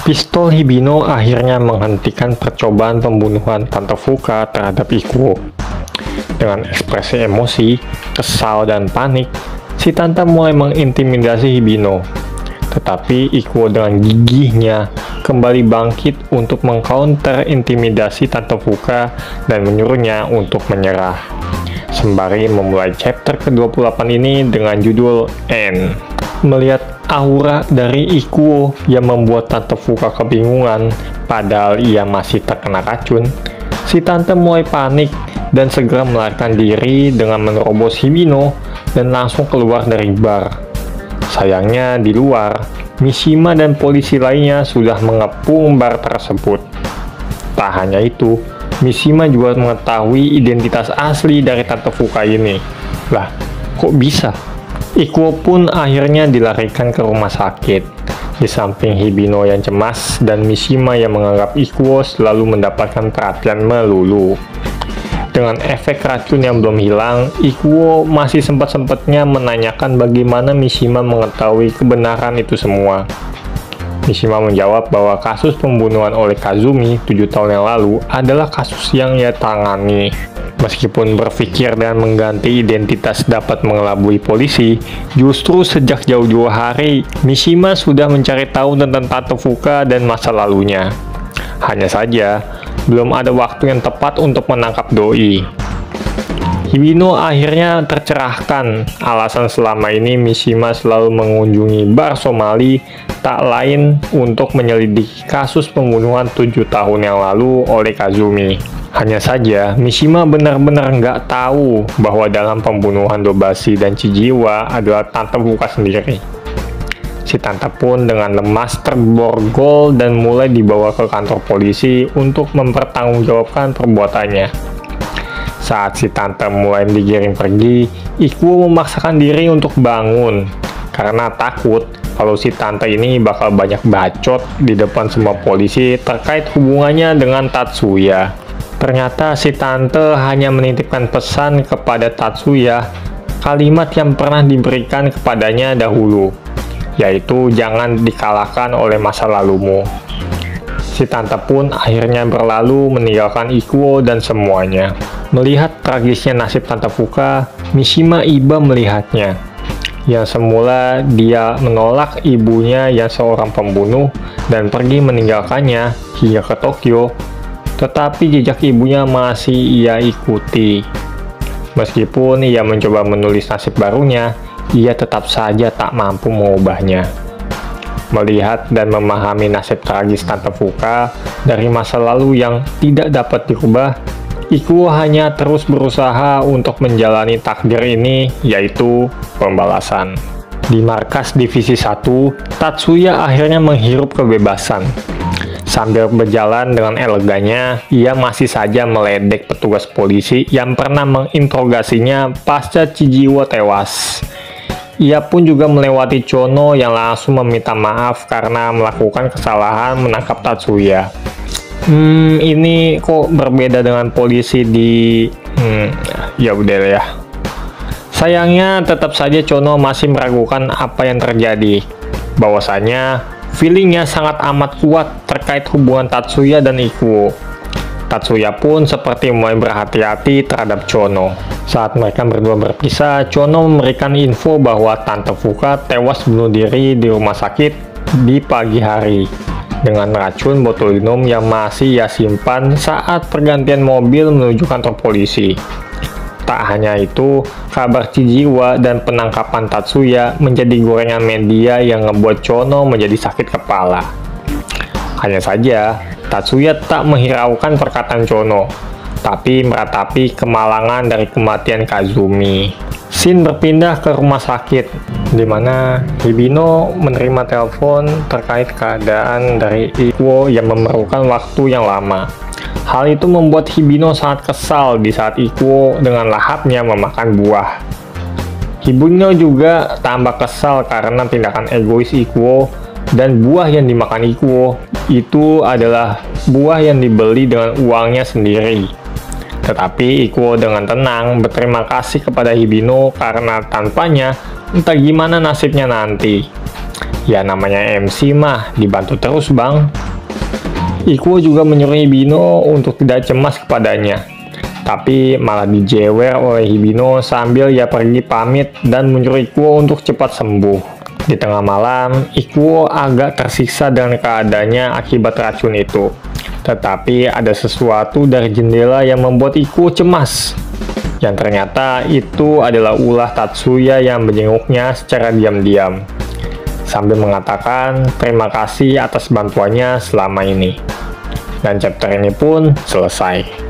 Pistol Hibino akhirnya menghentikan percobaan pembunuhan Tante Fuka terhadap Ikuo. Dengan ekspresi emosi, kesal, dan panik, si Tante mulai mengintimidasi Hibino. Tetapi Ikuo dengan gigihnya kembali bangkit untuk mengcounter intimidasi Tante Fuka dan menyuruhnya untuk menyerah. Sembari memulai chapter ke-28 ini dengan judul N. Melihat aura dari Ikuo yang membuat Tante Fuka kebingungan, padahal ia masih terkena racun, si Tante mulai panik dan segera melarikan diri dengan menerobos Hibino dan langsung keluar dari bar. Sayangnya di luar, Mishima dan polisi lainnya sudah mengepung bar tersebut. Tak hanya itu, Mishima juga mengetahui identitas asli dari Tante Fuka ini. Lah, kok bisa? Ikuo pun akhirnya dilarikan ke rumah sakit. Di samping Hibino yang cemas dan Mishima yang menganggap Ikuo selalu mendapatkan perhatian melulu. Dengan efek racun yang belum hilang, Ikuo masih sempat-sempatnya menanyakan bagaimana Mishima mengetahui kebenaran itu semua. Mishima menjawab bahwa kasus pembunuhan oleh Kazumi 7 tahun yang lalu adalah kasus yang ia tangani. Meskipun berpikir dan mengganti identitas dapat mengelabui polisi, justru sejak jauh-jauh hari, Mishima sudah mencari tahu tentang Tante Fuka dan masa lalunya. Hanya saja, belum ada waktu yang tepat untuk menangkap doi. Hibino akhirnya tercerahkan. Alasan selama ini Mishima selalu mengunjungi bar Somali tak lain untuk menyelidiki kasus pembunuhan 7 tahun yang lalu oleh Kazumi. Hanya saja, Mishima benar-benar nggak tahu bahwa dalam pembunuhan Dobashi dan Chijiwa adalah Tante Fuka sendiri. Si Tante pun dengan lemas terborgol dan mulai dibawa ke kantor polisi untuk mempertanggungjawabkan perbuatannya. Saat si Tante mulai digiring pergi, Ikuo memaksakan diri untuk bangun karena takut kalau si Tante ini bakal banyak bacot di depan semua polisi terkait hubungannya dengan Tatsuya. Ternyata si Tante hanya menitipkan pesan kepada Tatsuya kalimat yang pernah diberikan kepadanya dahulu, yaitu jangan dikalahkan oleh masa lalumu. Si Tante pun akhirnya berlalu meninggalkan Ikuo dan semuanya. Melihat tragisnya nasib Tante Fuka, Mishima iba melihatnya. Yang semula dia menolak ibunya yang seorang pembunuh dan pergi meninggalkannya hingga ke Tokyo, tetapi jejak ibunya masih ia ikuti. Meskipun ia mencoba menulis nasib barunya, ia tetap saja tak mampu mengubahnya. Melihat dan memahami nasib tragis Tante Fuka dari masa lalu yang tidak dapat dirubah, Ikuo hanya terus berusaha untuk menjalani takdir ini, yaitu pembalasan. Di markas Divisi 1, Tatsuya akhirnya menghirup kebebasan. Sambil berjalan dengan elegannya, ia masih saja meledek petugas polisi yang pernah menginterogasinya pasca Chijiwo tewas. Ia pun juga melewati Chono yang langsung meminta maaf karena melakukan kesalahan menangkap Tatsuya. Ini kok berbeda dengan polisi di... ya udah ya. Sayangnya tetap saja Chono masih meragukan apa yang terjadi. Bahwasanya feelingnya sangat amat kuat terkait hubungan Tatsuya dan Ikuo. Tatsuya pun seperti mulai berhati-hati terhadap Chono. Saat mereka berdua berpisah, Chono memberikan info bahwa Tante Fuka tewas bunuh diri di rumah sakit di pagi hari dengan racun botulinum yang masih ia simpan saat pergantian mobil menuju kantor polisi. Tak hanya itu, kabar Chijiwa dan penangkapan Tatsuya menjadi gorengan media yang ngebuat Chono menjadi sakit kepala. Hanya saja, Tatsuya tak menghiraukan perkataan Chono, tapi meratapi kemalangan dari kematian Kazumi. Scene berpindah ke rumah sakit, di mana Hibino menerima telepon terkait keadaan dari Ikuo yang memerlukan waktu yang lama. Hal itu membuat Hibino sangat kesal di saat Ikuo dengan lahapnya memakan buah. Hibino juga tambah kesal karena tindakan egois Ikuo, dan buah yang dimakan Ikuo itu adalah buah yang dibeli dengan uangnya sendiri. Tetapi Ikuo dengan tenang berterima kasih kepada Hibino karena tanpanya entah gimana nasibnya nanti. Ya namanya MC mah, dibantu terus bang. Ikuo juga menyuruh Hibino untuk tidak cemas kepadanya. Tapi malah dijewer oleh Hibino sambil ia pergi pamit dan menyuruh Ikuo untuk cepat sembuh. Di tengah malam, Ikuo agak tersiksa dengan keadaannya akibat racun itu. Tetapi ada sesuatu dari jendela yang membuat Ikuo cemas. Yang ternyata itu adalah ulah Tatsuya yang menjenguknya secara diam-diam. Sambil mengatakan terima kasih atas bantuannya selama ini. Dan chapter ini pun selesai.